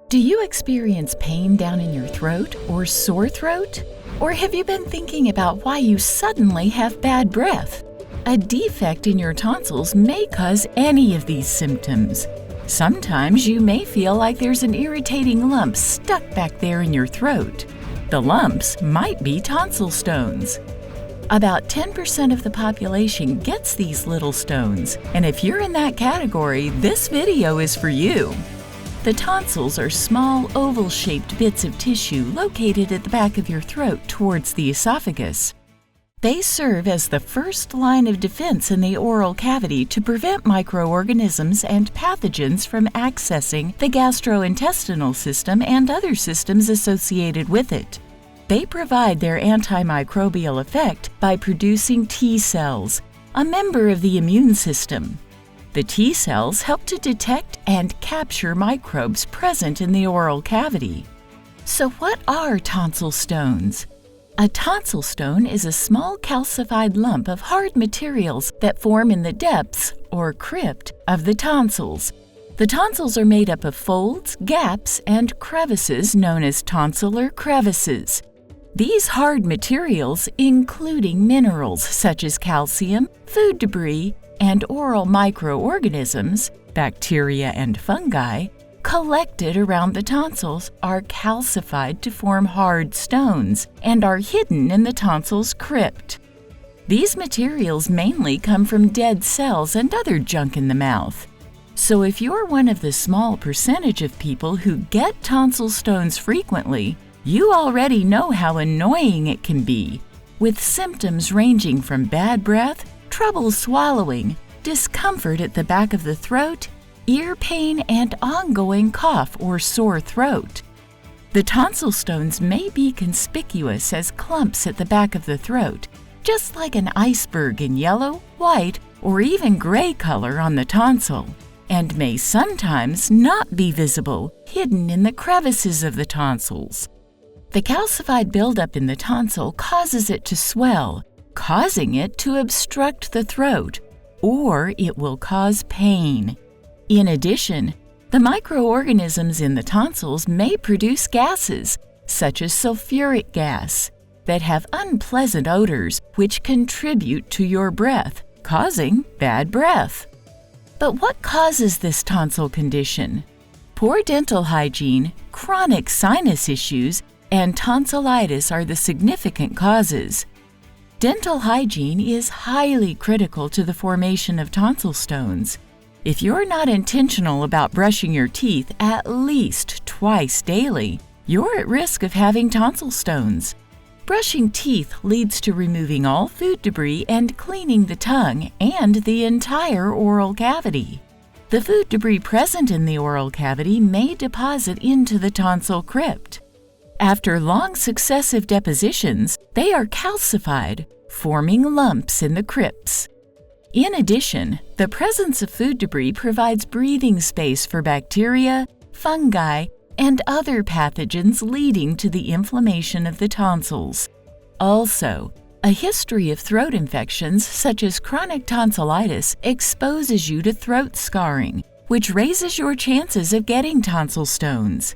Do you experience pain down in your throat or sore throat? Or have you been thinking about why you suddenly have bad breath? A defect in your tonsils may cause any of these symptoms. Sometimes you may feel like there's an irritating lump stuck back there in your throat. The lumps might be tonsil stones. About 10% of the population gets these little stones, and if you're in that category, this video is for you. The tonsils are small, oval-shaped bits of tissue located at the back of your throat towards the esophagus. They serve as the first line of defense in the oral cavity to prevent microorganisms and pathogens from accessing the gastrointestinal system and other systems associated with it. They provide their antimicrobial effect by producing T cells, a member of the immune system. The T cells help to detect and capture microbes present in the oral cavity. So what are tonsil stones? A tonsil stone is a small calcified lump of hard materials that form in the depths, or crypt, of the tonsils. The tonsils are made up of folds, gaps, and crevices known as tonsillar crevices. These hard materials, including minerals such as calcium, food debris, and oral microorganisms, bacteria and fungi, collected around the tonsils are calcified to form hard stones and are hidden in the tonsil's crypt. These materials mainly come from dead cells and other junk in the mouth. So if you're one of the small percentage of people who get tonsil stones frequently, you already know how annoying it can be, with symptoms ranging from bad breath, trouble swallowing, discomfort at the back of the throat, ear pain, and ongoing cough or sore throat. The tonsil stones may be conspicuous as clumps at the back of the throat, just like an iceberg in yellow, white, or even gray color on the tonsil, and may sometimes not be visible, hidden in the crevices of the tonsils. The calcified buildup in the tonsil causes it to swell, causing it to obstruct the throat, or it will cause pain. In addition, the microorganisms in the tonsils may produce gases, such as sulfuric gas, that have unpleasant odors which contribute to your breath, causing bad breath. But what causes this tonsil condition? Poor dental hygiene, chronic sinus issues, and tonsillitis are the significant causes. Dental hygiene is highly critical to the formation of tonsil stones. If you're not intentional about brushing your teeth at least twice daily, you're at risk of having tonsil stones. Brushing teeth leads to removing all food debris and cleaning the tongue and the entire oral cavity. The food debris present in the oral cavity may deposit into the tonsil crypt. After long successive depositions, they are calcified, forming lumps in the crypts. In addition, the presence of food debris provides breathing space for bacteria, fungi, and other pathogens leading to the inflammation of the tonsils. Also, a history of throat infections such as chronic tonsillitis exposes you to throat scarring, which raises your chances of getting tonsil stones.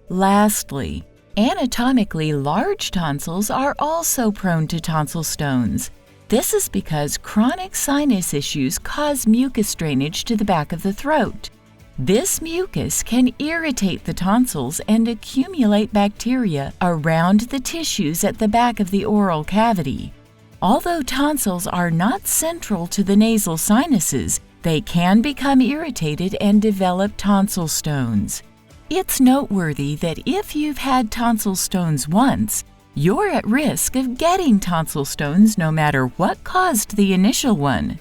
Lastly, anatomically large tonsils are also prone to tonsil stones. This is because chronic sinus issues cause mucus drainage to the back of the throat. This mucus can irritate the tonsils and accumulate bacteria around the tissues at the back of the oral cavity. Although tonsils are not central to the nasal sinuses, they can become irritated and develop tonsil stones. It's noteworthy that if you've had tonsil stones once, you're at risk of getting tonsil stones no matter what caused the initial one.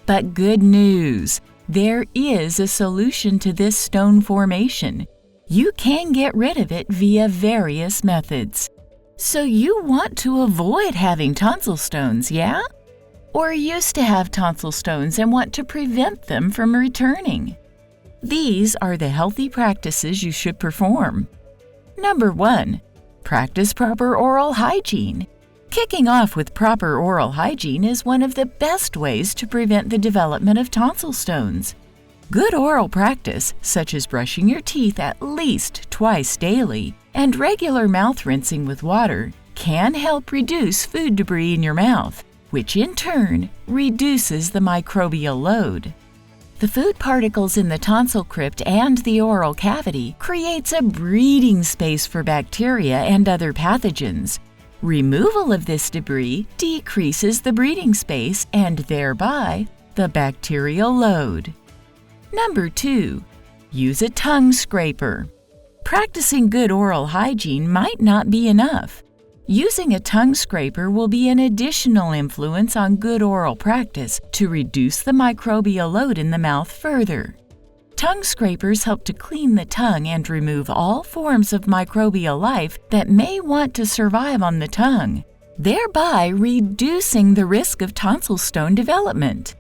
But good news! There is a solution to this stone formation. You can get rid of it via various methods. So you want to avoid having tonsil stones, yeah? Or used to have tonsil stones and want to prevent them from returning? These are the healthy practices you should perform. Number 1. Practice proper oral hygiene. Kicking off with proper oral hygiene is one of the best ways to prevent the development of tonsil stones. Good oral practice, such as brushing your teeth at least twice daily and regular mouth rinsing with water, can help reduce food debris in your mouth, which in turn reduces the microbial load. The food particles in the tonsil crypt and the oral cavity creates a breeding space for bacteria and other pathogens. Removal of this debris decreases the breeding space and thereby the bacterial load. Number 2. Use a tongue scraper. Practicing good oral hygiene might not be enough. Using a tongue scraper will be an additional influence on good oral practice to reduce the microbial load in the mouth further. Tongue scrapers help to clean the tongue and remove all forms of microbial life that may want to survive on the tongue, thereby reducing the risk of tonsil stone development.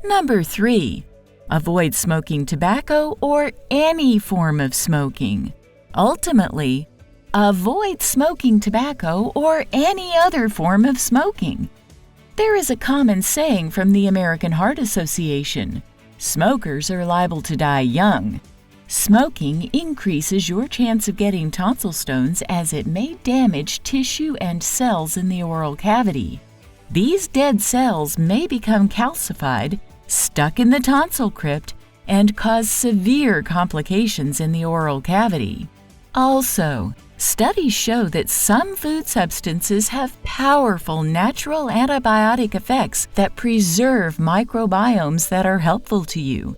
Number 3. Avoid smoking tobacco or any form of smoking. Ultimately, avoid smoking tobacco or any other form of smoking. There is a common saying from the American Heart Association: smokers are liable to die young. Smoking increases your chance of getting tonsil stones as it may damage tissue and cells in the oral cavity. These dead cells may become calcified, stuck in the tonsil crypt, and cause severe complications in the oral cavity. Also, studies show that some food substances have powerful natural antibiotic effects that preserve microbiomes that are helpful to you.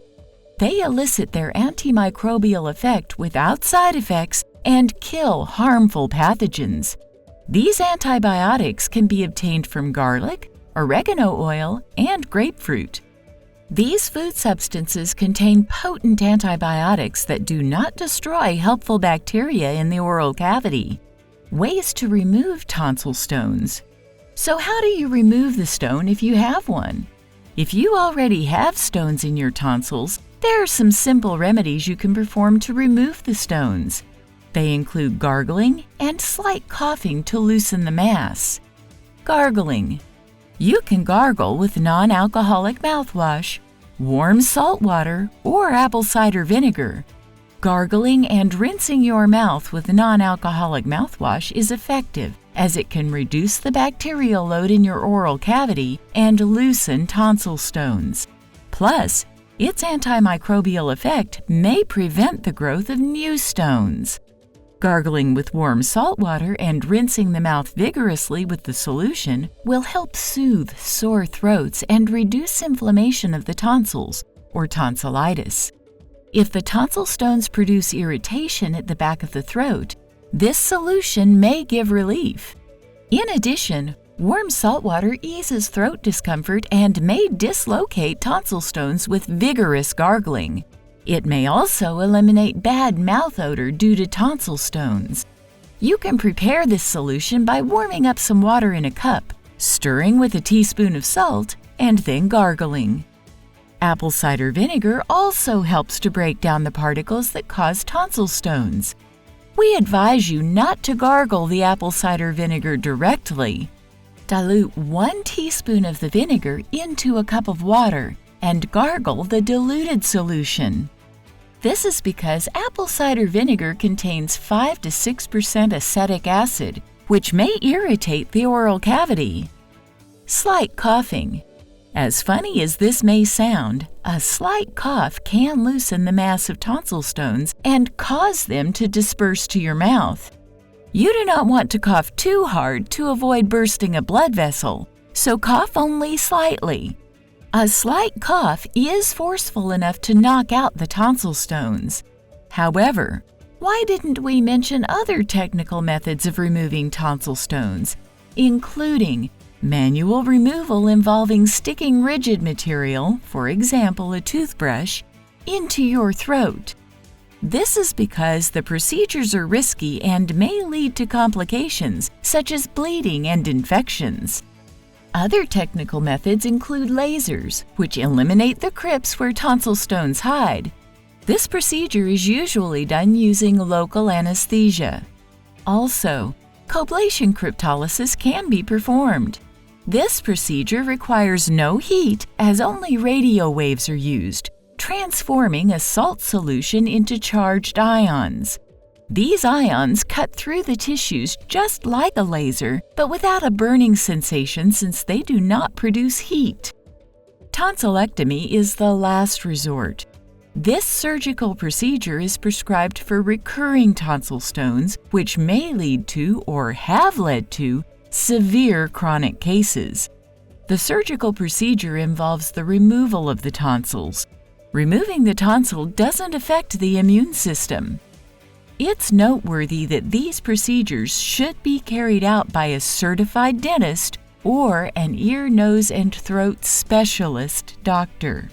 They elicit their antimicrobial effect without side effects and kill harmful pathogens. These antibiotics can be obtained from garlic, oregano oil, and grapefruit. These food substances contain potent antibiotics that do not destroy helpful bacteria in the oral cavity. Ways to remove tonsil stones. So how do you remove the stone if you have one? If you already have stones in your tonsils, there are some simple remedies you can perform to remove the stones. They include gargling and slight coughing to loosen the mass. Gargling. You can gargle with non-alcoholic mouthwash, warm salt water, or apple cider vinegar. Gargling and rinsing your mouth with non-alcoholic mouthwash is effective, as it can reduce the bacterial load in your oral cavity and loosen tonsil stones. Plus, its antimicrobial effect may prevent the growth of new stones. Gargling with warm salt water and rinsing the mouth vigorously with the solution will help soothe sore throats and reduce inflammation of the tonsils, or tonsillitis. If the tonsil stones produce irritation at the back of the throat, this solution may give relief. In addition, warm salt water eases throat discomfort and may dislocate tonsil stones with vigorous gargling. It may also eliminate bad mouth odor due to tonsil stones. You can prepare this solution by warming up some water in a cup, stirring with a teaspoon of salt, and then gargling. Apple cider vinegar also helps to break down the particles that cause tonsil stones. We advise you not to gargle the apple cider vinegar directly. Dilute 1 teaspoon of the vinegar into a cup of water and gargle the diluted solution. This is because apple cider vinegar contains 5 to 6% acetic acid, which may irritate the oral cavity. Slight coughing. As funny as this may sound, a slight cough can loosen the mass of tonsil stones and cause them to disperse to your mouth. You do not want to cough too hard to avoid bursting a blood vessel, so cough only slightly. A slight cough is forceful enough to knock out the tonsil stones. However, why didn't we mention other technical methods of removing tonsil stones, including manual removal involving sticking rigid material, for example a toothbrush, into your throat? This is because the procedures are risky and may lead to complications such as bleeding and infections. Other technical methods include lasers, which eliminate the crypts where tonsil stones hide. This procedure is usually done using local anesthesia. Also, coblation cryptolysis can be performed. This procedure requires no heat as only radio waves are used, transforming a salt solution into charged ions. These ions cut through the tissues just like a laser, but without a burning sensation since they do not produce heat. Tonsillectomy is the last resort. This surgical procedure is prescribed for recurring tonsil stones, which may lead to or have led to severe chronic cases. The surgical procedure involves the removal of the tonsils. Removing the tonsil doesn't affect the immune system. It's noteworthy that these procedures should be carried out by a certified dentist or an ear, nose, and throat specialist doctor.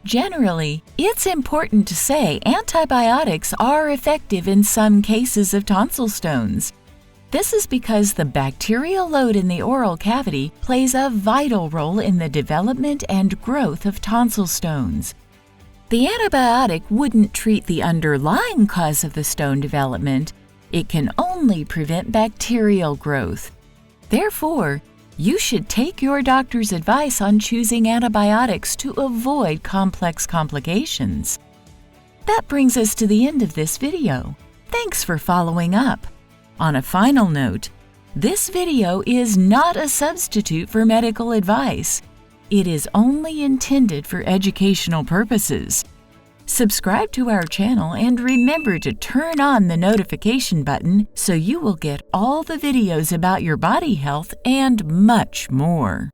Generally, it's important to say antibiotics are effective in some cases of tonsil stones. This is because the bacterial load in the oral cavity plays a vital role in the development and growth of tonsil stones. The antibiotic wouldn't treat the underlying cause of the stone development. It can only prevent bacterial growth. Therefore, you should take your doctor's advice on choosing antibiotics to avoid complex complications. That brings us to the end of this video. Thanks for following up. On a final note, this video is not a substitute for medical advice. It is only intended for educational purposes. Subscribe to our channel and remember to turn on the notification button so you will get all the videos about your body health and much more.